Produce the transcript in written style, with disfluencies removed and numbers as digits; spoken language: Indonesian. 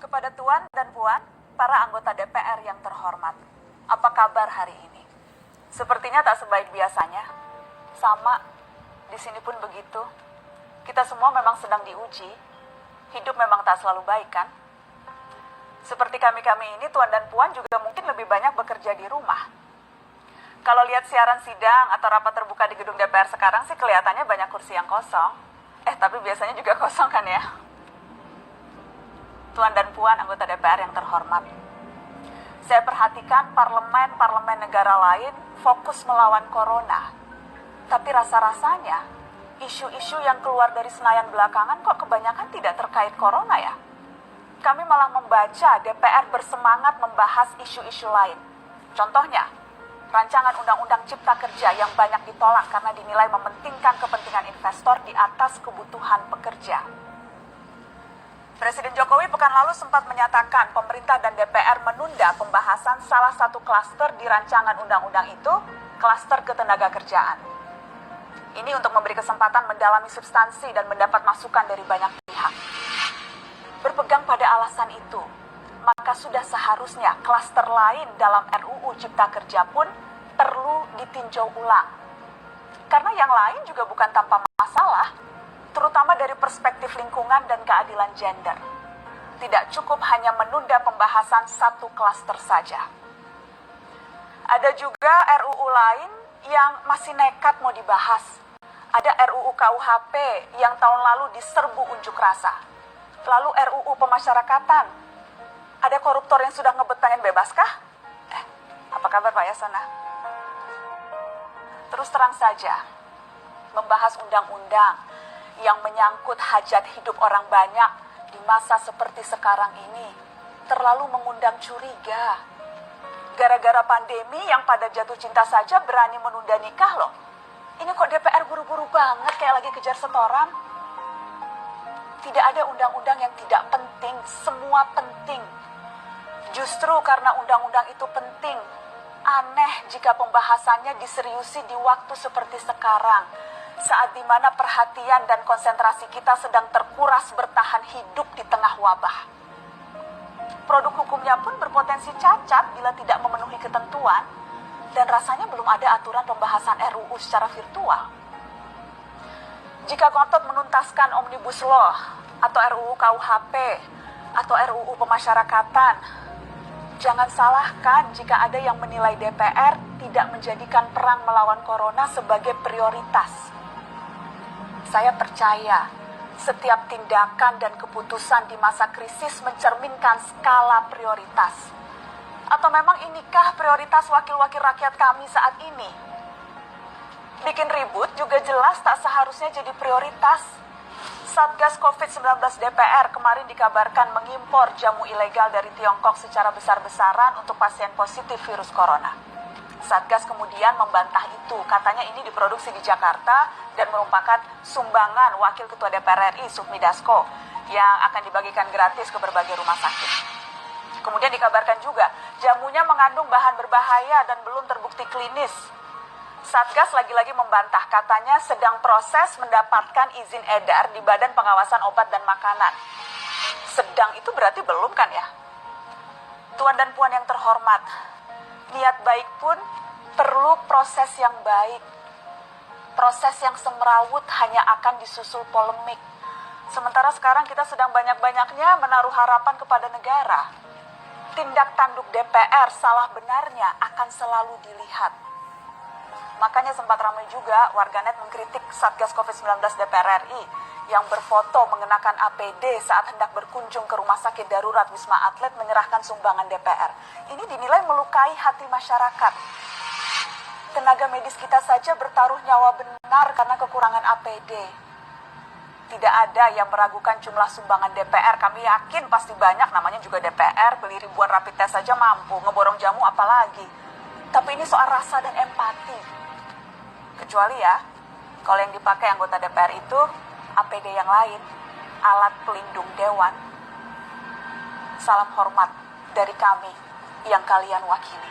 Kepada Tuan dan Puan, para anggota DPR yang terhormat, apa kabar hari ini? Sepertinya tak sebaik biasanya. Sama, di sini pun begitu. Kita semua memang sedang diuji. Hidup memang tak selalu baik, kan? Seperti kami-kami ini, Tuan dan Puan juga mungkin lebih banyak bekerja di rumah. Kalau lihat siaran sidang atau rapat terbuka di gedung DPR sekarang sih kelihatannya banyak kursi yang kosong. Tapi biasanya juga kosong kan ya? Tuan dan Puan anggota DPR yang terhormat, saya perhatikan parlemen negara lain fokus melawan corona. Tapi rasa-rasanya isu-isu yang keluar dari Senayan belakangan kok kebanyakan tidak terkait corona ya? Kami malah membaca DPR bersemangat membahas isu-isu lain. Contohnya, rancangan undang-undang cipta kerja yang banyak ditolak karena dinilai mementingkan kepentingan investor di atas kebutuhan pekerja. Presiden Jokowi pekan lalu sempat menyatakan pemerintah dan DPR menunda pembahasan salah satu klaster di rancangan undang-undang itu, klaster ketenagakerjaan. Ini untuk memberi kesempatan mendalami substansi dan mendapat masukan dari banyak pihak. Berpegang pada alasan itu, maka sudah seharusnya klaster lain dalam RUU Cipta Kerja pun perlu ditinjau ulang. Karena yang lain juga bukan tanpa masalah, terutama dari perspektif lingkungan dan keadilan gender. Tidak cukup hanya menunda pembahasan satu klaster saja. Ada juga RUU lain yang masih nekat mau dibahas. Ada RUU KUHP yang tahun lalu diserbu unjuk rasa. Lalu RUU pemasyarakatan. Ada koruptor yang sudah ngebet pengen bebas kah? Apa kabar Pak Yasona? Terus terang saja, membahas undang-undang yang menyangkut hajat hidup orang banyak di masa seperti sekarang ini terlalu mengundang curiga. Gara-gara pandemi yang pada jatuh cinta saja berani menunda nikah loh. Ini kok DPR buru-buru banget kayak lagi kejar setoran? Tidak ada undang-undang yang tidak penting, semua penting. Justru karena undang-undang itu penting, aneh jika pembahasannya diseriusi di waktu seperti sekarang, saat dimana perhatian dan konsentrasi kita sedang terkuras bertahan hidup di tengah wabah. Produk hukumnya pun berpotensi cacat bila tidak memenuhi ketentuan, dan rasanya belum ada aturan pembahasan RUU secara virtual. Jika ngotot menuntaskan Omnibus Law, atau RUU KUHP, atau RUU pemasyarakatan, jangan salahkan jika ada yang menilai DPR tidak menjadikan perang melawan corona sebagai prioritas. Saya percaya setiap tindakan dan keputusan di masa krisis mencerminkan skala prioritas. Atau memang inikah prioritas wakil-wakil rakyat kami saat ini? Bikin ribut juga jelas tak seharusnya jadi prioritas. Satgas COVID-19 DPR kemarin dikabarkan mengimpor jamu ilegal dari Tiongkok secara besar-besaran untuk pasien positif virus corona. Satgas kemudian membantah itu, katanya ini diproduksi di Jakarta dan merupakan sumbangan Wakil Ketua DPR RI Sufmi Dasko yang akan dibagikan gratis ke berbagai rumah sakit. Kemudian dikabarkan juga jamunya mengandung bahan berbahaya dan belum terbukti klinis. Satgas lagi-lagi membantah, katanya sedang proses mendapatkan izin edar di Badan Pengawasan Obat dan Makanan. Sedang itu berarti belum kan ya? Tuan dan Puan yang terhormat, niat baik pun perlu proses yang baik. Proses yang semrawut hanya akan disusul polemik. Sementara sekarang kita sedang banyak-banyaknya menaruh harapan kepada negara. Tindak tanduk DPR salah benarnya akan selalu dilihat. Makanya sempat ramai juga warganet mengkritik Satgas COVID-19 DPR RI yang berfoto mengenakan APD saat hendak berkunjung ke rumah sakit darurat Wisma Atlet menyerahkan sumbangan DPR. Ini dinilai melukai hati masyarakat. Tenaga medis kita saja bertaruh nyawa benar karena kekurangan APD. Tidak ada yang meragukan jumlah sumbangan DPR. Kami yakin pasti banyak, namanya juga DPR, beli ribuan rapid test saja mampu, ngeborong jamu apalagi. Tapi ini soal rasa dan empati. Kecuali ya, kalau yang dipakai anggota DPR itu APD yang lain, alat pelindung dewan. Salam hormat dari kami yang kalian wakili.